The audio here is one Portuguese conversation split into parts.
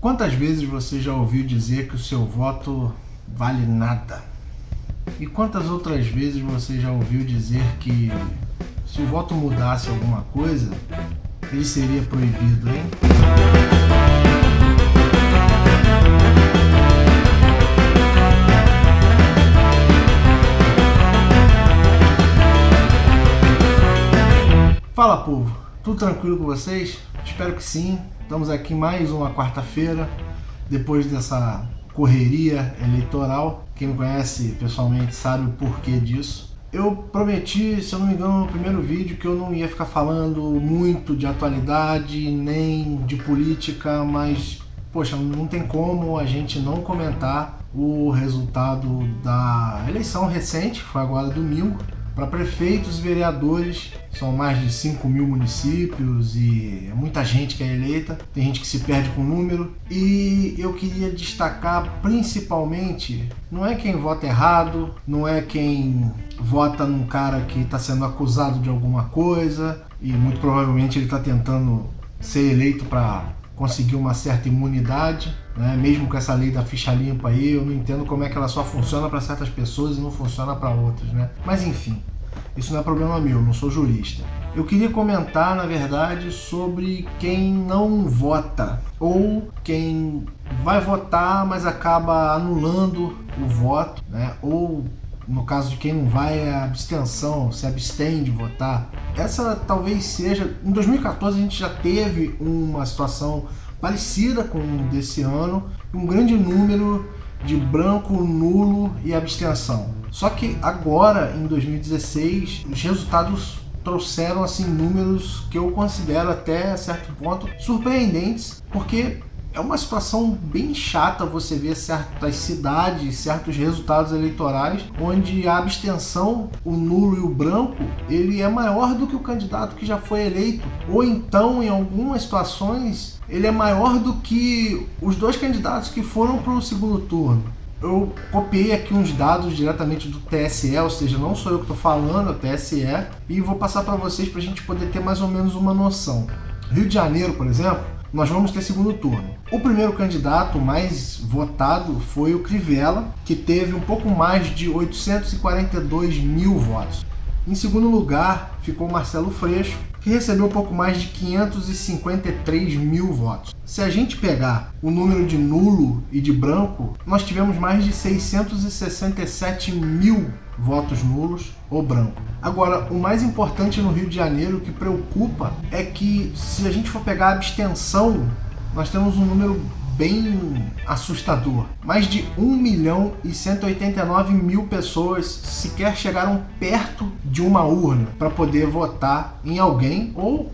Quantas vezes você já ouviu dizer que o seu voto vale nada? E quantas outras vezes você já ouviu dizer que se o voto mudasse alguma coisa, ele seria proibido, hein? Fala, povo, tudo tranquilo com vocês? Espero que sim. Estamos aqui mais uma quarta-feira, depois dessa correria eleitoral. Quem me conhece pessoalmente sabe o porquê disso. Eu prometi, se eu não me engano, no primeiro vídeo que eu não ia ficar falando muito de atualidade, nem de política, mas, poxa, não tem como a gente não comentar o resultado da eleição recente, que foi agora domingo, para prefeitos e vereadores. São mais de 5 mil municípios e é muita gente que é eleita, tem gente que se perde com o número. E eu queria destacar principalmente, não é quem vota errado, não é quem vota num cara que está sendo acusado de alguma coisa e muito provavelmente ele está tentando ser eleito para conseguir uma certa imunidade, né? Mesmo com essa lei da ficha limpa aí, eu não entendo como é que ela só funciona para certas pessoas e não funciona para outras, né? Mas enfim, isso não é problema meu, não sou jurista. Eu queria comentar, na verdade, sobre quem não vota ou quem vai votar, mas acaba anulando o voto, né? Ou no caso de quem não vai, é a abstenção, se abstém de votar. Essa talvez seja... Em 2014 a gente já teve uma situação parecida com desse ano, um grande número de branco, nulo e abstenção. Só que agora, em 2016, os resultados trouxeram assim números que eu considero até certo ponto surpreendentes, porque é uma situação bem chata você ver certas cidades, certos resultados eleitorais, onde a abstenção, o nulo e o branco, ele é maior do que o candidato que já foi eleito. Ou então, em algumas situações, ele é maior do que os dois candidatos que foram para o segundo turno. Eu copiei aqui uns dados diretamente do TSE, ou seja, não sou eu que estou falando, é o TSE, e vou passar para vocês para a gente poder ter mais ou menos uma noção. Rio de Janeiro, por exemplo, nós vamos ter segundo turno. O primeiro candidato mais votado foi o Crivella, que teve um pouco mais de 842 mil votos. Em segundo lugar ficou Marcelo Freixo, que recebeu um pouco mais de 553 mil votos. Se a gente pegar o número de nulo e de branco, nós tivemos mais de 667 mil votos nulos ou branco. Agora, o mais importante no Rio de Janeiro, o que preocupa, é que se a gente for pegar a abstenção, nós temos um número bem assustador. Mais de 1.189.000 pessoas sequer chegaram perto de uma urna para poder votar em alguém ou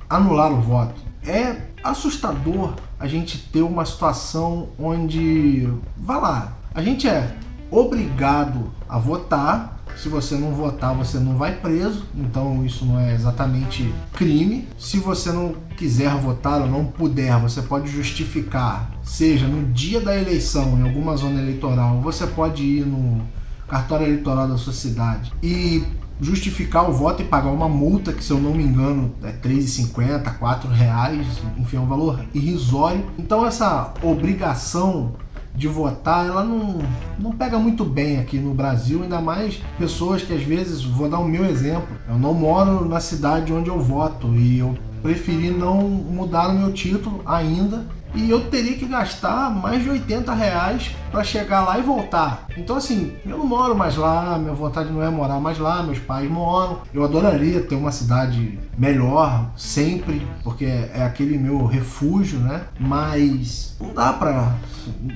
anular o voto. É assustador a gente ter uma situação onde, vá lá, a gente é obrigado a votar. Se você não votar, você não vai preso, então isso não é exatamente crime. Se você não quiser votar ou não puder, você pode justificar, seja no dia da eleição, em alguma zona eleitoral, você pode ir no cartório eleitoral da sua cidade e justificar o voto e pagar uma multa, que se eu não me engano é R$3,50, R$4, enfim, é um valor irrisório. Então essa obrigação de votar, ela não pega muito bem aqui no Brasil, ainda mais pessoas que às vezes, vou dar o meu exemplo, eu não moro na cidade onde eu voto e eu preferi não mudar o meu título ainda, e eu teria que gastar mais de R$80 para chegar lá e voltar. Então assim, eu não moro mais lá, minha vontade não é morar mais lá, meus pais moram. Eu adoraria ter uma cidade melhor sempre, porque é aquele meu refúgio, né? Mas não dá pra...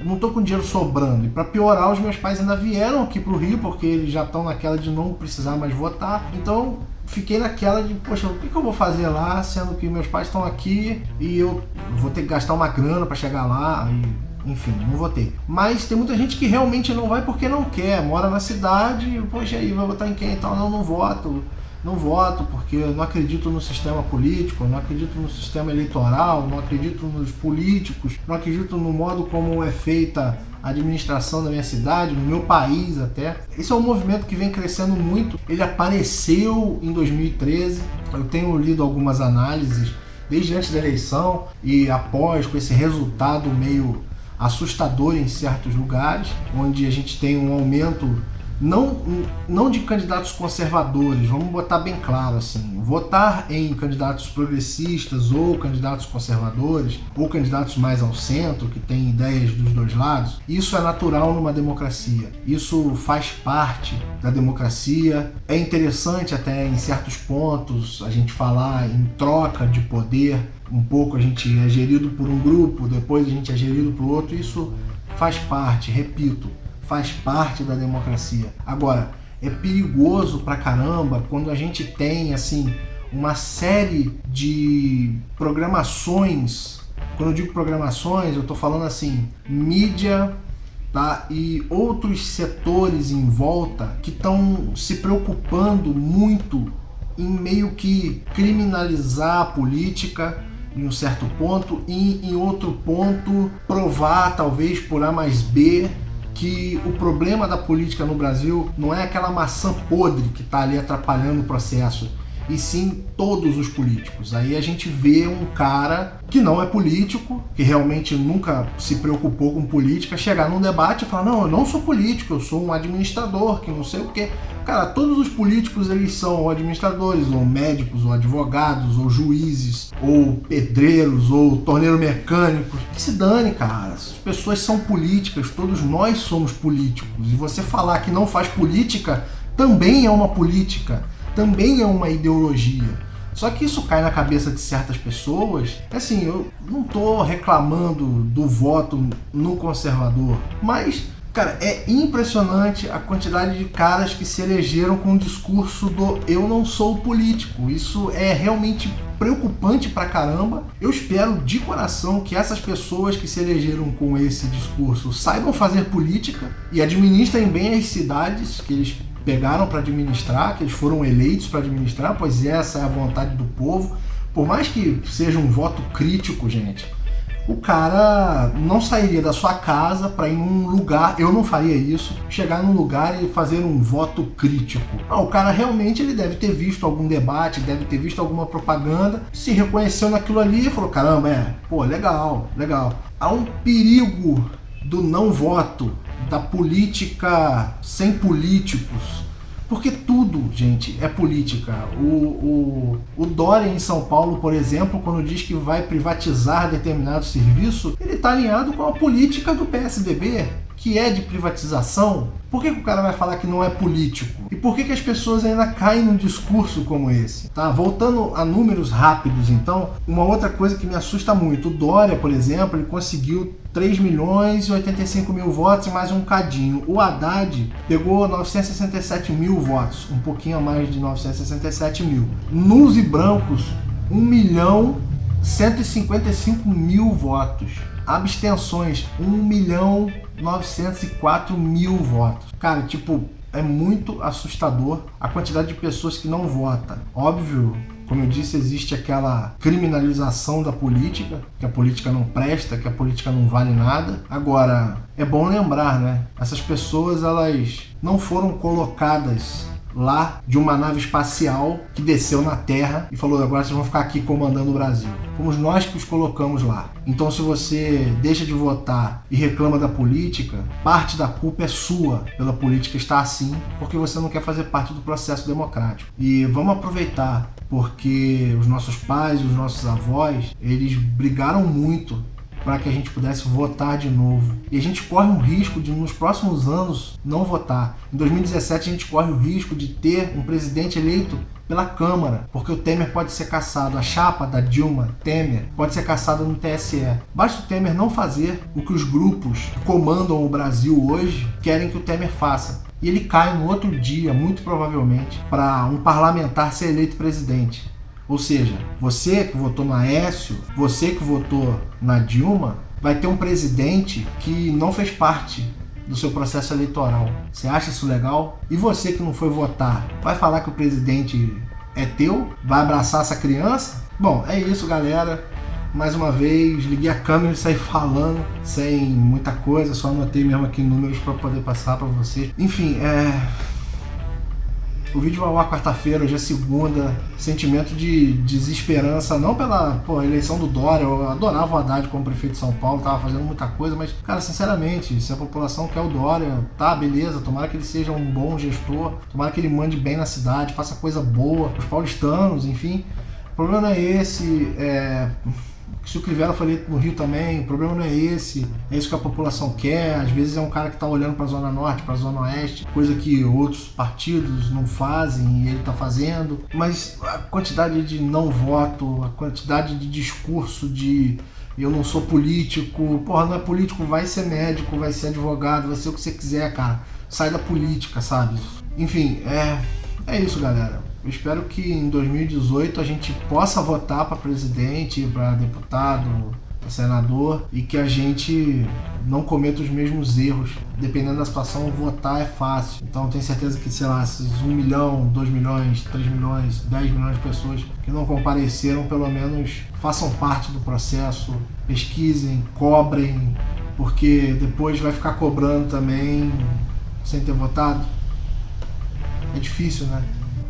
não tô com dinheiro sobrando. E para piorar, os meus pais ainda vieram aqui pro Rio, porque eles já estão naquela de não precisar mais votar. Então fiquei naquela de, poxa, o que eu vou fazer lá, sendo que meus pais estão aqui e eu vou ter que gastar uma grana para chegar lá, e, enfim, não votei. Mas tem muita gente que realmente não vai porque não quer, mora na cidade, poxa, aí vai votar em quem? Então não voto. Não voto porque eu não acredito no sistema político, não acredito no sistema eleitoral, não acredito nos políticos, não acredito no modo como é feita a administração da minha cidade, no meu país até. Esse é um movimento que vem crescendo muito. Ele apareceu em 2013, eu tenho lido algumas análises desde antes da eleição e após, com esse resultado meio assustador em certos lugares, onde a gente tem um aumento não de candidatos conservadores, vamos botar bem claro assim, votar em candidatos progressistas ou candidatos conservadores ou candidatos mais ao centro, que têm ideias dos dois lados, isso é natural numa democracia, isso faz parte da democracia, é interessante até em certos pontos a gente falar em troca de poder, um pouco a gente é gerido por um grupo, depois a gente é gerido por outro, isso faz parte, repito, faz parte da democracia. Agora, é perigoso pra caramba quando a gente tem, assim, uma série de programações. Quando eu digo programações, eu tô falando assim, mídia, tá? E outros setores em volta que estão se preocupando muito em meio que criminalizar a política em um certo ponto e em outro ponto provar, talvez por A mais B, que o problema da política no Brasil não é aquela maçã podre que está ali atrapalhando o processo, e sim todos os políticos. Aí a gente vê um cara que não é político, que realmente nunca se preocupou com política, chegar num debate e falar, não, eu não sou político, eu sou um administrador, que não sei o quê. Cara, todos os políticos eles são ou administradores, ou médicos, ou advogados, ou juízes, ou pedreiros, ou torneiro mecânicos. Que se dane, cara. As pessoas são políticas, todos nós somos políticos. E você falar que não faz política também é uma política, também é uma ideologia. Só que isso cai na cabeça de certas pessoas. Assim, eu não tô reclamando do voto no conservador, mas cara, é impressionante a quantidade de caras que se elegeram com o discurso do eu não sou político. Isso é realmente preocupante pra caramba. Eu espero de coração que essas pessoas que se elegeram com esse discurso saibam fazer política e administrem bem as cidades que eles pegaram para administrar, que eles foram eleitos para administrar, pois essa é a vontade do povo. Por mais que seja um voto crítico, gente, o cara não sairia da sua casa para ir num lugar, eu não faria isso, chegar num lugar e fazer um voto crítico. Não, o cara realmente ele deve ter visto algum debate, deve ter visto alguma propaganda, se reconheceu naquilo ali e falou, caramba, pô, legal, legal. Há um perigo do não voto, da política sem políticos, porque tudo, gente, é política. O Dória em São Paulo, por exemplo, quando diz que vai privatizar determinado serviço, ele está alinhado com a política do PSDB, que é de privatização. Por que o cara vai falar que não é político? E por que as pessoas ainda caem num discurso como esse? Tá? Voltando a números rápidos, então, uma outra coisa que me assusta muito. O Dória, por exemplo, ele conseguiu 3.085.000 votos e mais um cadinho. O Haddad pegou 967.000 votos, um pouquinho a mais de 967.000. Nulos e brancos, 1.155.000 votos. Abstenções, 1.904.000 votos. Cara, tipo, é muito assustador a quantidade de pessoas que não votam. Óbvio, como eu disse, existe aquela criminalização da política, que a política não presta, que a política não vale nada. Agora, é bom lembrar, né? Essas pessoas, elas não foram colocadas lá de uma nave espacial que desceu na Terra e falou, agora vocês vão ficar aqui comandando o Brasil. Fomos nós que os colocamos lá. Então, se você deixa de votar e reclama da política, parte da culpa é sua pela política estar assim, porque você não quer fazer parte do processo democrático. E vamos aproveitar, porque os nossos pais, os nossos avós, eles brigaram muito para que a gente pudesse votar de novo. E a gente corre um risco de, nos próximos anos, não votar. Em 2017, a gente corre o risco de ter um presidente eleito pela Câmara, porque o Temer pode ser cassado. A chapa da Dilma Temer pode ser cassada no TSE. Basta o Temer não fazer o que os grupos que comandam o Brasil hoje querem que o Temer faça. E ele cai no outro dia, muito provavelmente, para um parlamentar ser eleito presidente. Ou seja, você que votou no Aécio, você que votou na Dilma, vai ter um presidente que não fez parte do seu processo eleitoral. Você acha isso legal? E você que não foi votar, vai falar que o presidente é teu? Vai abraçar essa criança? Bom, é isso, galera. Mais uma vez, liguei a câmera e saí falando sem muita coisa, só anotei mesmo aqui números para poder passar para vocês. Enfim, O vídeo vai ao ar quarta-feira, hoje é segunda. Sentimento de desesperança, não pela eleição do Dória. Eu adorava o Haddad como prefeito de São Paulo, tava fazendo muita coisa, mas, cara, sinceramente, se a população quer o Dória, tá, beleza, tomara que ele seja um bom gestor, tomara que ele mande bem na cidade, faça coisa boa, os paulistanos, enfim. O problema não é esse, se o Crivella foi eleito no Rio também, o problema não é esse, é isso que a população quer. Às vezes é um cara que está olhando para a Zona Norte, para a Zona Oeste, coisa que outros partidos não fazem e ele está fazendo. Mas a quantidade de não voto, a quantidade de discurso de eu não sou político, porra, não é político, vai ser médico, vai ser advogado, vai ser o que você quiser, cara. Sai da política, sabe? Enfim, é isso, galera. Eu espero que em 2018 a gente possa votar para presidente, para deputado, para senador e que a gente não cometa os mesmos erros. Dependendo da situação, votar é fácil. Então eu tenho certeza que, sei lá, esses 1 milhão, 2 milhões, 3 milhões, 10 milhões de pessoas que não compareceram, pelo menos façam parte do processo, pesquisem, cobrem, porque depois vai ficar cobrando também sem ter votado. É difícil, né?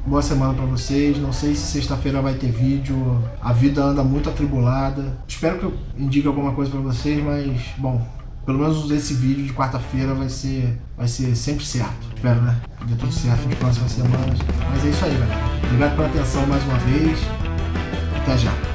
Boa semana pra vocês. Não sei se sexta-feira vai ter vídeo. A vida anda muito atribulada. Espero que eu indique alguma coisa pra vocês, mas, bom, pelo menos esse vídeo de quarta-feira vai ser sempre certo. Espero, né? Que dê tudo certo nas próximas semanas. Mas é isso aí, galera. Obrigado pela atenção mais uma vez. Até já.